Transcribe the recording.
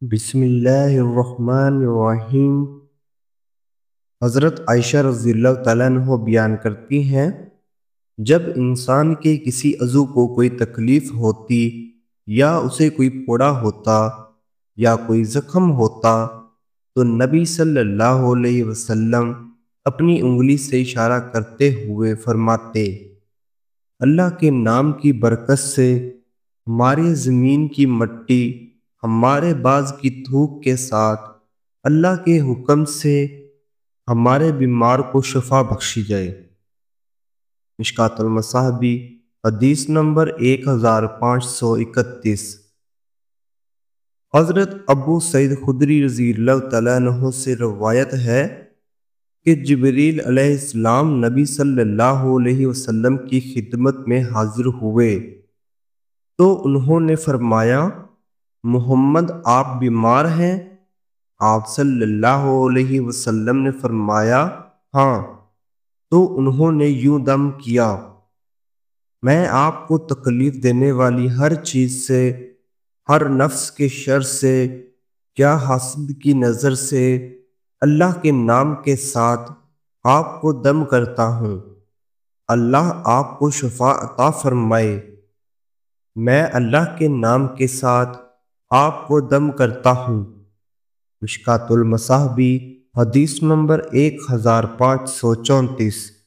بسم اللہ الرحمن الرحیم۔ حضرت عائشہ رضی اللہ تعالیٰ عنہ بیان کرتی ہیں، جب انسان کے کسی عضو کو کوئی تکلیف ہوتی یا اسے کوئی پھوڑا ہوتا یا کوئی زخم ہوتا تو نبی صلی اللہ علیہ وسلم اپنی انگلی سے اشارہ کرتے ہوئے فرماتے، اللہ کے نام کی برکت سے ہمارے زمین کی مٹی ہمارے باز کی تھوک کے ساتھ اللہ کے حکم سے ہمارے بیمار کو شفا بخشی جائے۔ مشکوٰۃ المصابیح حدیث نمبر 1531۔ حضرت ابو سعید خدری رضی اللہ تعالیٰ عنہ سے روایت ہے کہ جبریل علیہ السلام نبی صلی اللہ علیہ وسلم کی خدمت میں حاضر ہوئے تو انہوں نے فرمایا، محمد آپ بیمار ہیں؟ آپ صلی اللہ علیہ وسلم نے فرمایا، ہاں۔ تو انہوں نے یوں دم کیا، میں آپ کو تکلیف دینے والی ہر چیز سے، ہر نفس کے شر سے یا حاسد کی نظر سے اللہ کے نام کے ساتھ آپ کو دم کرتا ہوں، اللہ آپ کو شفا عطا فرمائے۔ میں اللہ کے نام کے ساتھ آپ کو دم کرتا ہوں۔ مشکوٰۃ المصابیح حدیث نمبر 1534۔